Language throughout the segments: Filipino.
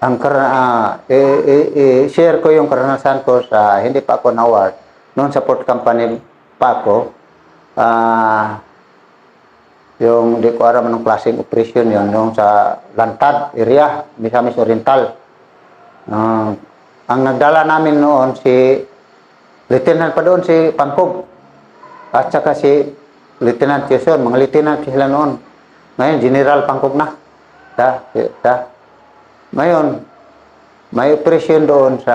Ang share ko yung karanasan ko sa hindi pa ako na-award noon sa port company pa ako. Yung di ko alam anong klaseng operation yun, yung sa Lantad area, Misamis Oriental. Ang nagdala namin noon si Lieutenant pa doon, si Pangkog, at saka si Lieutenant Quezon, mga lieutenant sila noon. Ngayon, General Pangkog na. Ngayon, may operation doon sa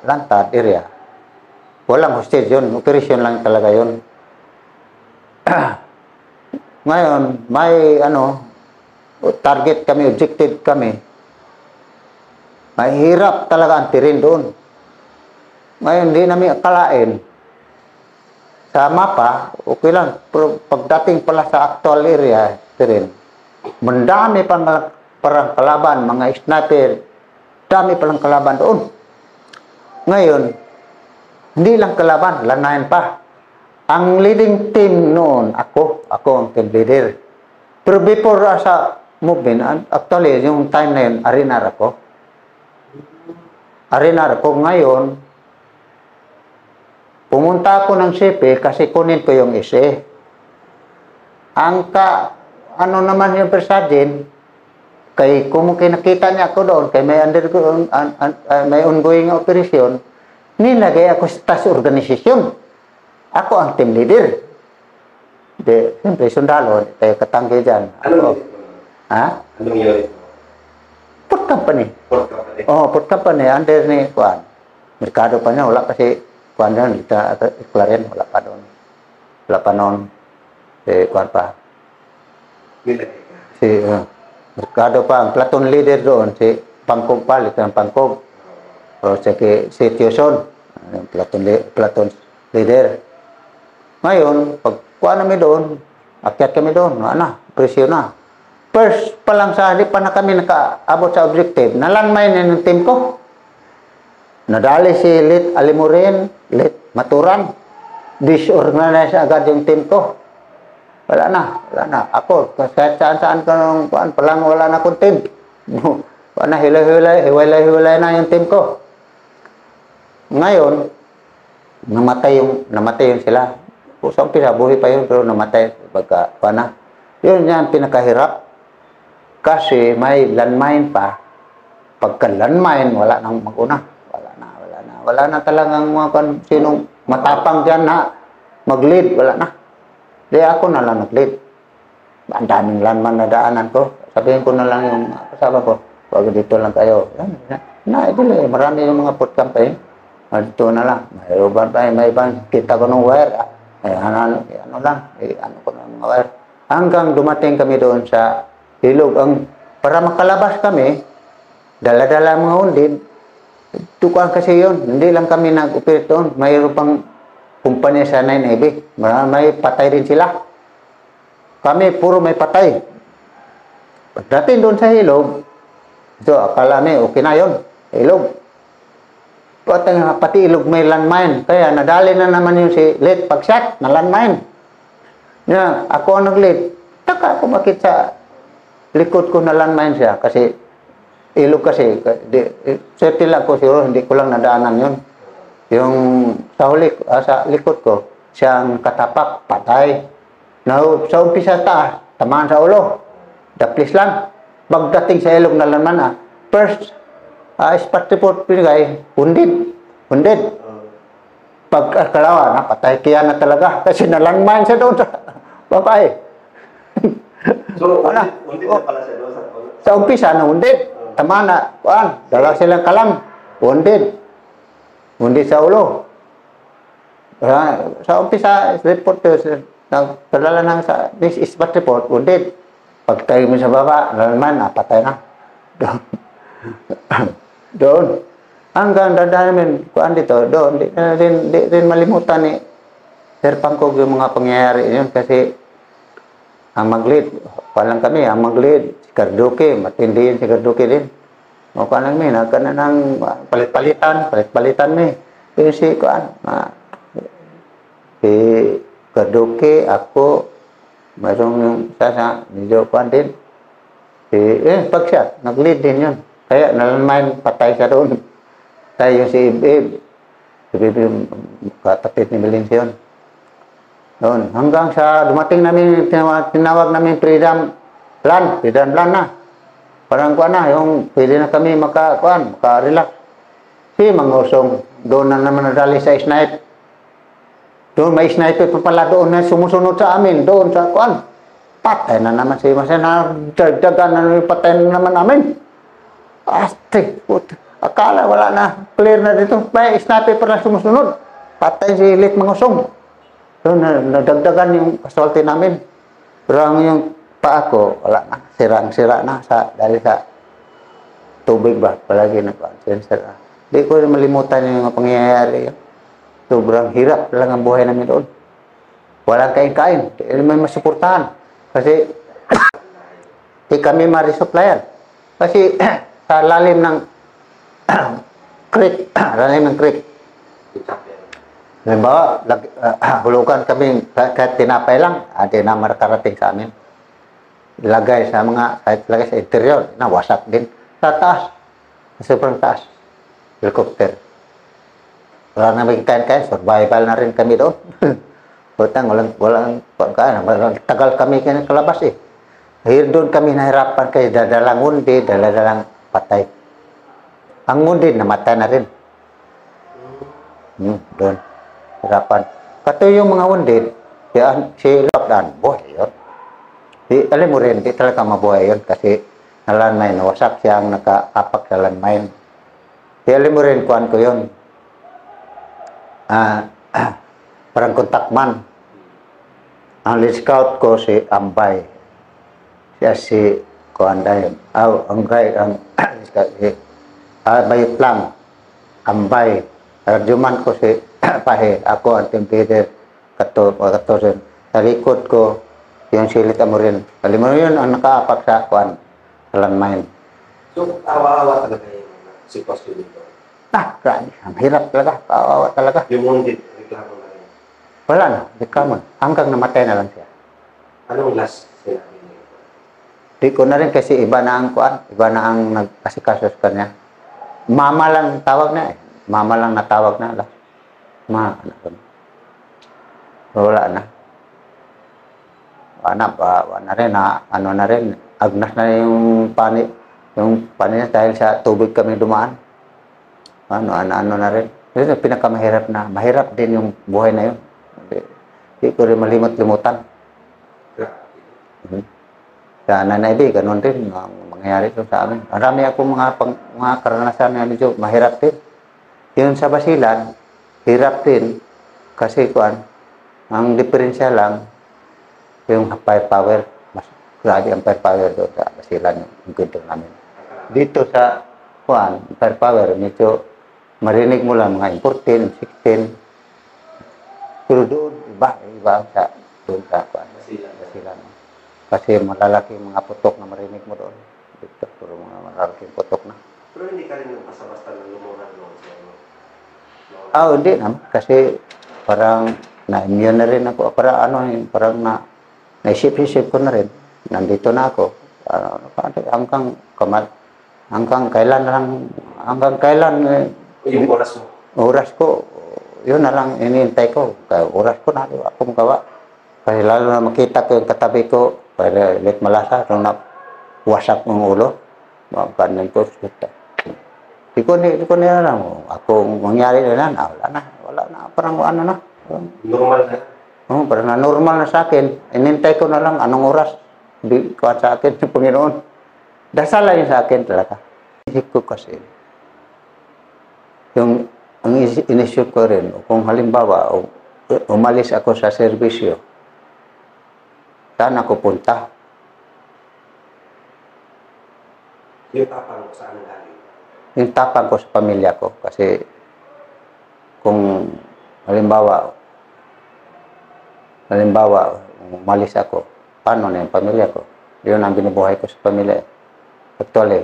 Lantad area. Walang hostage yun, operation lang talaga yun. Ngayon, may target kami, objective kami. Mahirap talaga ang terrain doon. Ngayon, hindi namin akalain. Sa mapa, okay lang. Pero pagdating pala sa actual area, terrain, mandami parang kalaban, mga sniper, dami palang kalaban doon. Ngayon, hindi lang kalaban, lanayan pa. Ang leading team noon, ako ang team leader. Pero before sa movement, actually, yung time na yun, arinar ako. Ngayon, pumunta ako ng CP kasi kunin ko yung ise. Naman yung persagin, kung nakita niya ako doon, kay may ongoing operation, nilagay ako sa task organisasyon. Ako ang team leader. Siyempre, sundalo, tayo katanggi dyan. Anong unit? Port company. Port company? Oo, port company. Under ni Kuan. Merkado pa niya. Wala kasi Kuan doon. Claren. Wala pa doon. Wala pa noon. Kuan pa. Merkado pa. Ang platoon leader doon. Si Pangkog pa. Lieutenant Pangkog. O si Quezon. Platoon leader. Ngayon, pag kuha namin doon, akyat kami doon, presyo na. First pa lang hindi pa na kami nakaabot sa objective, nalandmine na yung team ko. Nadali si Lit Alimurin, Lit Maturan, disorganize agad yung team ko. Wala na. Ako, kahit saan ka nung kuhaan, palang wala na akong team. Hiwalay na yung team ko. Ngayon, namatay yung sila. Sa umpisa, buhay pa yun, pero namatay. Yun yan, pinakahirap. Kasi may landmine pa. Pagka landmine, wala nang mag-una. Wala na talagang sinong matapang dyan na mag-lead. Wala na. Di ako na lang nag-lead. Ang daming landmine na daanan ko. Sabihin ko na lang yung kasama ko, wag dito lang kayo. Marami yung mga port company. Dito na lang. May ibang kita ko ng wire. Ano ko ng mga wire. Hanggang dumating kami doon sa ilog. Para makalabas kami, dala-dala mga undid, tukuan kasi yun. Hindi lang kami nag-operate doon. Mayroon pang kumpanya sa 9AB. May patay rin sila. Kami puro may patay. Pagdating doon sa ilog, akala namin okay na yun. Ilog. Pati ilog may landmine. Kaya nadali na naman yung si Lit pag-shot na landmine. Ako ang nag-lead. Taka ako makit sa likod ko na landmine siya. Kasi ilog kasi. Certain lang ko siguro, hindi ko lang nadaanan yun. Yung sa likod ko, siyang katapak, patay. Sa umpisa taas, tamaan sa ulo. Daplis lang. Pagdating sa ilog na landmine, first, spot report pinigay, undid. Pagkalawa, napatay kaya na talaga. Kasi nalandmine siya doon sa babae. So, undid na pala siya doon sa umpisa na undid. Tama na, dala silang kalam. Undid sa ulo. Sa umpisa, report nagpadala ng sa spot report, undid. Pagtayo mo sa baba, nalandmine, napatay na. Doon. Hanggang dadaanin kuan dito, doon. Di rin malimutan ni Sir Pangkog yung mga pangyayari yun kasi ang mag-lead, palang kami, ang mag-lead, si Carduque, matindi yun si Carduque din. O palang kami, nagkana ng palit-palitan mi. Yung si kuan, si Carduque, ako, mayroong yung medyo kuan din. Pag-shot, nag-lead din yun. Kaya nalanmain, patay siya doon. Tayo si Ibib. Si Ibib yung kapatid ni Melencio yun. Doon. Hanggang sa dumating namin, tinawag namin freedom land na. Parang kuan na, yung pwede na kami maka-relax. Si Mangusong, doon na naman nadali sa snipe. Doon may sniper pa pala doon na sumusunod sa amin, doon sa kuan. Patay na naman si Masa na dagdagan na patay na naman namin. Asti, puto. Akala wala na, clear na dito. May sniper pa lang sumusunod. Patay si Lit Mangusong. Doon nadagdagan yung casualty namin. Pero ang yung paa ko, wala na. Sira na dahil sa tubig ba. Palagi nag-sensor. Di ko rin malimutan yung mga pangyayari. Sobrang hirap lang ang buhay namin doon. Walang kain-kain. Di may masuportahan. Kasi di kami ma-resupplyan. Kasi sa lalim ng creek, halimbawa, hulugan kami kahit tinapay lang, di na makarating sa amin. Ilagay sa ilagay sa interior, nawasak din. Sa taas, sobrang taas. Helicopter. Wala na maging kain-kain, survival na rin kami doon. walang tagal kami kalabas eh. Doon kami nahirapan kasi dadalang undi, dadalang patay. Ang undi, namatay na rin. Doon. Hirapan. Kato yung mga undid, si Lockdown, buhay yun. Alam mo rin, di talaga mabuhay yun kasi nalanmain, wasak siya ang nakapapak sa landmine. Alam mo rin, kuhan ko yun. Parang kontakman. Ang lead scout ko si Ambay. Siya si kuhan dahil. Bayot lang. Ambay. Radyoman ko si Pahe. Ako ang team leader. Katosin. Sa likod ko, yung silit mo rin. Alam mo yun, ang nakaapak sa kuhan. Sa landmine. So, awa-awa talaga yung sitwasyon dito. Grabe. Ang hirap talaga. Kaawa talaga. Yung wounded, reklamo na rin. Wala na. Reklamo. Hanggang namatay na lang siya. Anong last sinabi niyo? Di ko na rin kasi iba na ang kuan. Iba na ang nag-asikaso sa kanya. Mama lang tawag na eh. Mama lang natawag na. Anak ko. Wala na. Wala na rin. Ano na rin. Agnas na yung pani. Yung pani na dahil sa tubig kami dumaan. Ano na rin. Kasi pinakamahirap na. Mahirap din yung buhay na yun. Hindi ko rin malimot-limutan. Sa Nanay B, ganun din ang mangyayari ito sa amin. Marami akong mga karanasan na medyo mahirap din. Yun sa Basilan, hirap din. Kasi ang diferensya lang, yung firepower. Mas grabe ang firepower doon sa Basilan yung kwento namin. Dito sa firepower, medyo marinig mo lang mga 14, 16. Pero doon, iba sa Basilan. Kasi malalaki mga putok na marinig mo doon. Dito, puro mga malalaking putok na. Pero hindi ka rin basta-basta na lumuhan doon sa inyo? Hindi naman. Kasi parang na-immune na rin ako. Parang naisip-isip ko na rin. Nandito na ako. Hanggang kailan Yung oras mo? Oras ko, yun na lang inintay ko. Oras ko na, ako magawa. Kasi lalo na makita ko yung katabi ko, para ulit malasa, nung wasak ng ulo, kanin ko, di ko alam. Ako mangyari na, wala na, parang ano na. Normal na? Parang na normal na sa akin. Inintay ko na lang anong oras. Di ko sa akin, yung Panginoon. Dasal lang sa akin talaga. Isip ko kasi, ang inisip ko rin, kung halimbawa, umalis ako sa serbisyo, saan ako punta? Yung tapang ko saan galing? Yung tapang ko sa pamilya ko. Kasi, kung halimbawa, umalis ako, paano na yung pamilya ko? Yun ang binubuhay ko sa pamilya. Actually,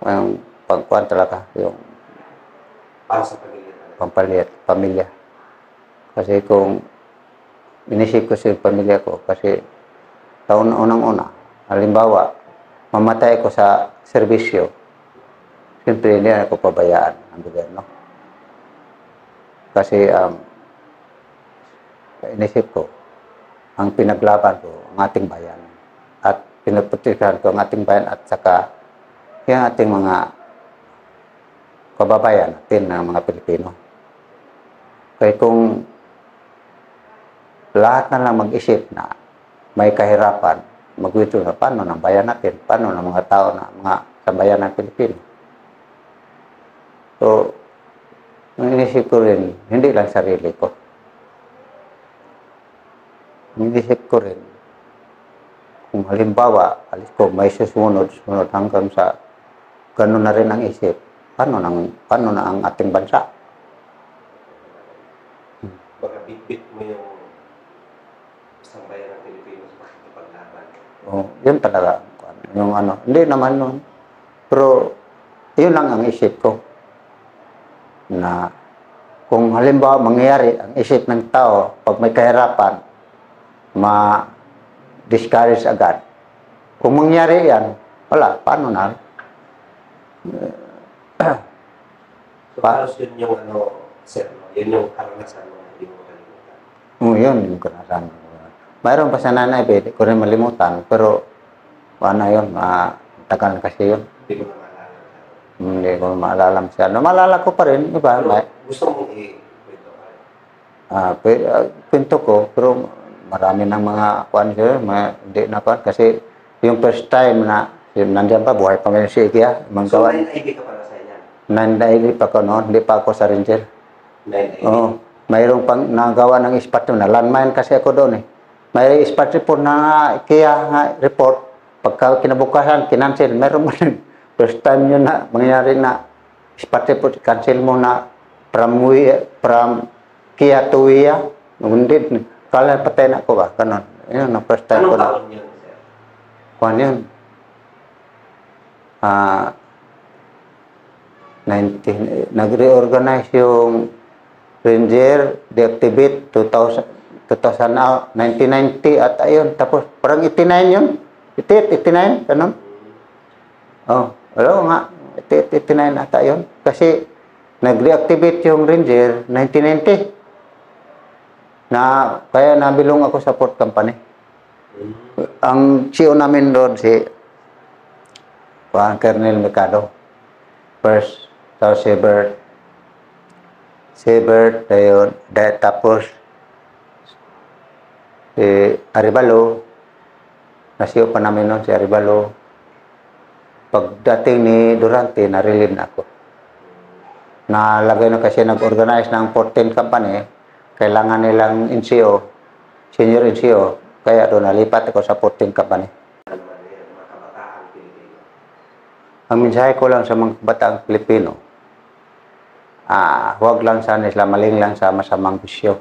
yung pagkuhan talaga, yung Para sa pamilya talaga? pampalit, pamilya. Kasi kung inisip ko sa pamilya ko, kasi sa unang-una, halimbawa, mamatay ko sa serbisyo, siyempre hindi na ako pabayaan ang gobyerno. Kasi inisip ko, ang pinaglaban ko, ang ating bayan. At pinuprotektahan ko ang ating bayan at saka yung ating mga kababayan natin ng mga Pilipino. Kaya kung lahat na lang mag-isip na may kahirapan, mag-withdraw na paano ng bayan natin, paano ng mga tao na mga sambayan ng Pilipino. So, ang inisip ko rin, hindi lang sarili ko. Inisip ko rin, kung halimbawa, alis ko, may susunod hanggang sa gano'n na rin ang isip, paano na ang ating bansa? Baka bit-bit mo yung sambayan ng Pilipino sa paglaban. Oh, yun talaga. Yung hindi naman nun. Pero, yun lang ang isip ko. Na, kung halimbawa mangyayari ang isip ng tao, pag may kahirapan, ma-discourage agad. Kung mangyari yan, wala, paano na? So, halos yun yung sir, yun yung karanasan mo na hindi mo kalimutan. Yun yung karanasan. Mayroon pa sa nanay, pwede ko rin malimutan, pero yun, tagal kasi yun. Hindi mo na maalala. Hindi ko maalala masyado. Maalala ko pa rin, iba. Pero gusto mong i-kwento ka? Kwento ko, pero marami ng mga kuwan siya, hindi na kuwan. Kasi yung first time na, nandiyan pa, buhay pa ngayon si Ikea. So, 9ID ka pala sa inyan? 9ID pa ko noon, hindi pa ako sa Ranger. 9ID? Oo. Mayroong pang nagawa ng ispat na landmine kasi ako doon eh. May ispat report na Ikea nga report. Pagka kinabukasan, kinancel. Mayroon mo rin. First time yun na mangyayari na ispat report, cancel mo na from Kia to Wia. Hindi, kala patay na ako ba? Ganon. Yun ang first time ko Anong na. taon yun, sir? Kuhan yun. 19, nag-reorganize yung Ranger, deactivate 1990 at ayun. Tapos parang 89 yun. 89, ganun. Oh, nga. 89 ata yun. Kasi nag-reactivate yung Ranger 1990. Kaya nabilong ako sa port company. Ang CEO namin doon si Colonel Mercado. First, sa Sebert, ayun. Tapos si Arevalo. Na-CEO pa namin noon si Arevalo. Pagdating ni Durante, na-relieve na ako. Nalagay na kasi nag-organize ng 14 company. Kailangan nilang NCO, senior NCO. Kaya doon nalipat ako sa 14 company. Ano naman yan, mga kabataang Pilipino? Ang mensahe ko lang sa mga bataang Pilipino, huwag lang sana sila maling lang sa masamang bisyo.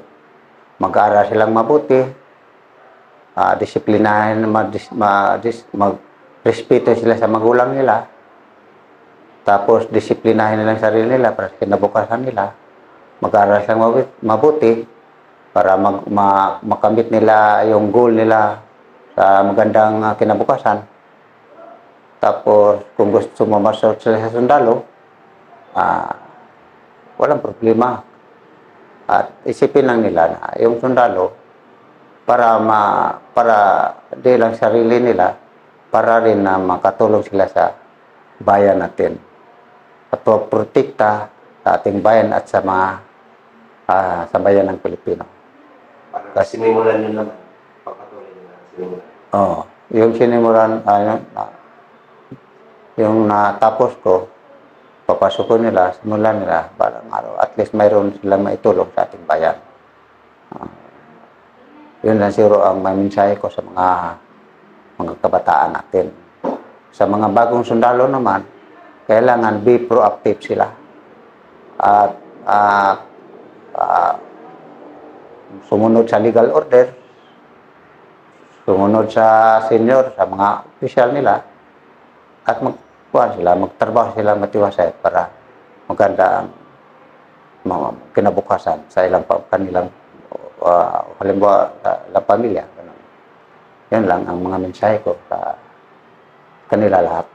Mag-aaral silang mabuti, disiplinahin, magrespeto sila sa magulang nila, tapos disiplinahin nila ang sarili nila para sa kinabukasan nila. Mag-aaral silang mabuti para makamit nila yung goal nila sa magandang kinabukasan. Tapos, kung gusto mo masok sila sa sundalo, walang problema. At isipin lang nila na yung sundalo, para di lang sarili nila, para rin na makatulong sila sa bayan natin. At protekta sa ating bayan at sa mga sa bayan ng Pilipino. Para sinimulan nyo naman, papatuloy nyo na sinimulan. Oo. Yung sinimulan, yung natapos ko, papasok ko nila, simulan nila, parang araw, at least mayroon silang maitulong sa ating bayan. Yun lang siguro ang may mensahe ko sa mga kabataan natin. Sa mga bagong sundalo naman, kailangan be proactive sila. At sumunod sa legal order, sumunod sa senior, sa mga opisyal nila, at magtrabaho sila matiwasay para maganda ang mga kinabukasan sa kanilang halimbawa sa ilang pamilya. Yan lang ang mga mensahe ko sa kanila lahat.